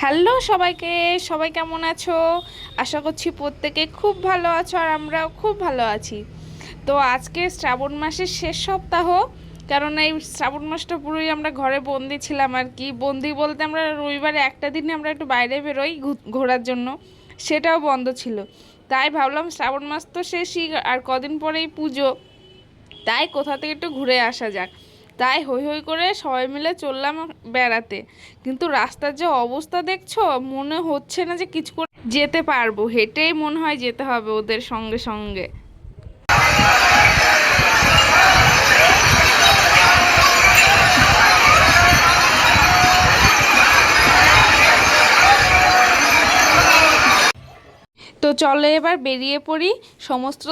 Hello সবাইকে, সবাই কেমন আছো? আশা করছি প্রত্যেকে খুব ভালো আছো আর আমরাও খুব ভালো আছি। তো আজকে শ্রাবণ মাসের শেষ সপ্তাহ, কারণ এই শ্রাবণ মাসটা পুরোই আমরা ঘরে বন্দি ছিলাম আর কি। বন্দি বলতে আমরা রবিবারে একটা দিনে আমরা একটু বাইরে বেরোই ঘোরার জন্য, সেটাও বন্ধ ছিল। তাই ভাবলাম শ্রাবণ মাস তো শেষই, আর কদিন পরেই পুজো, তাই কোথা থেকে একটু ঘুরে আসা যাক। তাই হই হই করে সবাই মিলে চললাম বেড়াতে। কিন্তু রাস্তার যে অবস্থা দেখছো, মনে হচ্ছে না যে কিছু করে যেতে পারবো। হেঁটেই মনে হয় যেতে হবে ওদের সঙ্গে সঙ্গে। তো চলো এবার বেরিয়ে পড়ি। সমস্ত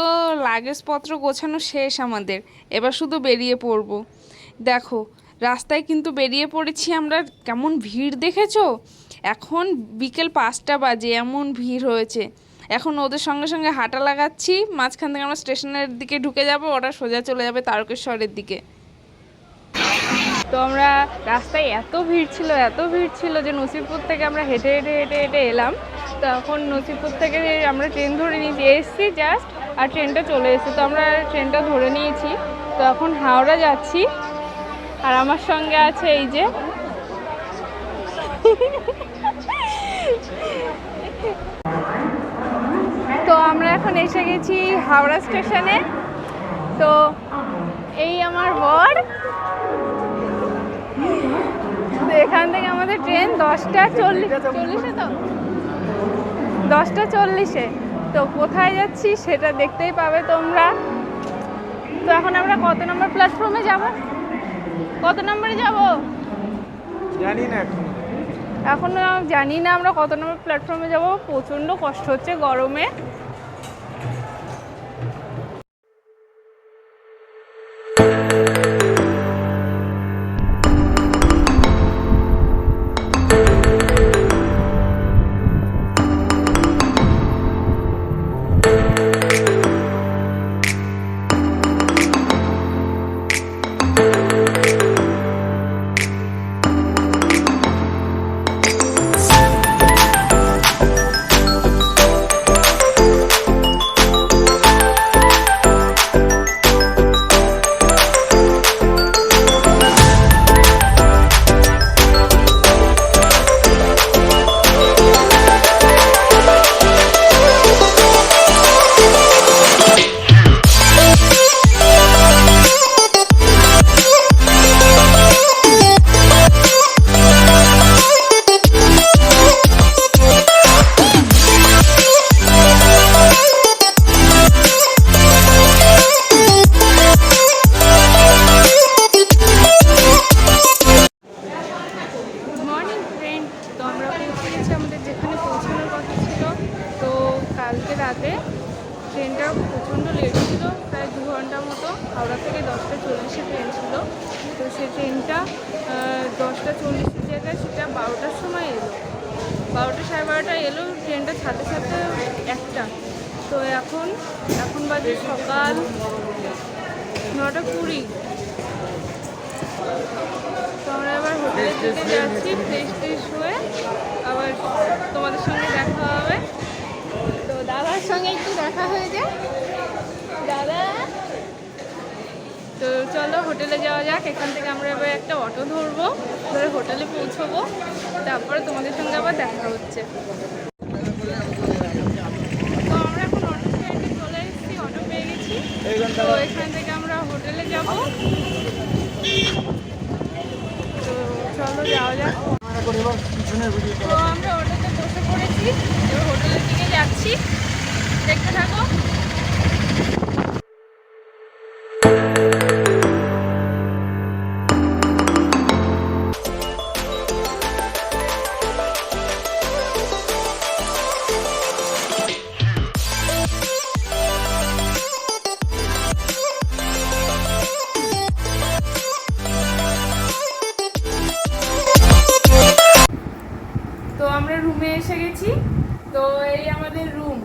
লাগেজপত্র গোছানো শেষ আমাদের, এবার শুধু বেরিয়ে পড়ব। দেখো, রাস্তায় কিন্তু বেরিয়ে পড়েছি আমরা। কেমন ভিড় দেখেছো? এখন বিকেল 5টা বাজে, এমন ভিড় হয়েছে। এখন ওদের সঙ্গে সঙ্গে হাঁটা লাগাচ্ছি। মাঝখান থেকে আমরা স্টেশনের দিকে ঢুকে যাব, ওরা সোজা চলে যাবে তারকেশ্বরের দিকে। তো আমরা রাস্তায় এত ভিড় ছিল, এত ভিড় ছিল যে নসিপুর থেকে আমরা হেঁটে হেঁটে হেঁটে হেঁটে এলাম। তো এখন নসিপুর থেকে আমরা ট্রেন ধরে নিয়েছি, এসছি জাস্ট, আর ট্রেনটা চলে এসেছে। তো আমরা ট্রেনটা ধরে নিয়েছি। তো এখন হাওড়া যাচ্ছি, আর আমার সঙ্গে আছে এই যে তো আমরা এখন এসে গেছি হাওড়া স্টেশনে। তো এই আমার বর। তো এখান থেকে আমাদের ট্রেন 10টা 40 তো 10টা 40-এ। তো কোথায় যাচ্ছি সেটা দেখতেই পাবে তোমরা। তো এখন আমরা কত নম্বর প্ল্যাটফর্মে যাব? কত নম্বরে যাব জানি না, এখনো জানি না আমরা কত নম্বর প্ল্যাটফর্মে যাব। প্রচণ্ড কষ্ট হচ্ছে গরমে। কালকে রাতে ট্রেনটা প্রচণ্ড লেট ছিল, প্রায় 2 ঘন্টা মতো। হাওড়া থেকে 10টা 40-এ ট্রেন ছিল। তো সেই ট্রেনটা 10টা 40-এর জায়গায় সেটা 12টার সময় এলো। 12টা 12:30 এলো। ট্রেনটা ছাড়তে ছাড়তে 1টা। তো এখন বাজে সকাল 9টা 20। তো আমরা এবার হোটেলের দিকে যাচ্ছি, ফ্রেশ হয়ে আবার তোমাদের সঙ্গে দেখা হবে। তো দাদার সঙ্গে একটু দেখা হয়ে যায়। দাদা, তো চলো হোটেলে যাওয়া যাক। এখান থেকে আমরা এবার একটা অটো ধরবো, ধরে হোটেলে পৌঁছবো। তারপরে তোমাদের সঙ্গে আবার দেখা হচ্ছে। তো আমরা এখন অটো স্ট্যান্ডে চলে এসেছি, অটো পেয়ে গেছি। তো এখান থেকে আমরা হোটেলে যাব। তো চলো যাওয়া যাক। তো আমরা অটোতে বসে পড়েছি, এবার হোটেলের দিকে যাচ্ছি, দেখতে থাকো। তো আমরা রুমে এসে গেছি। তো এই আমাদের রুম।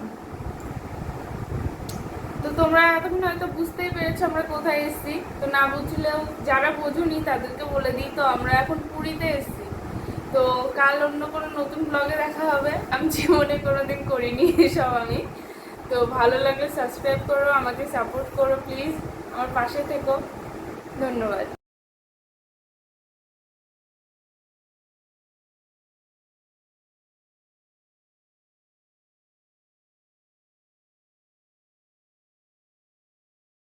তো তোমরা এতক্ষণ হয়তো বুঝতেই পেরেছো আমরা কোথায় এসেছি। তো না বুঝলেও যারা বোঝুনি তাদেরকে বলে দিই। তো আমরা এখন পুরীতে এসেছি। তো কাল অন্য কোনো নতুন ব্লগে দেখা হবে। আমি জীবনে কোনোদিন করিনি এসব আমি। তো ভালো লাগলে সাবস্ক্রাইব করো, আমাকে সাপোর্ট করো প্লিজ, আমার পাশে থেকো। ধন্যবাদ।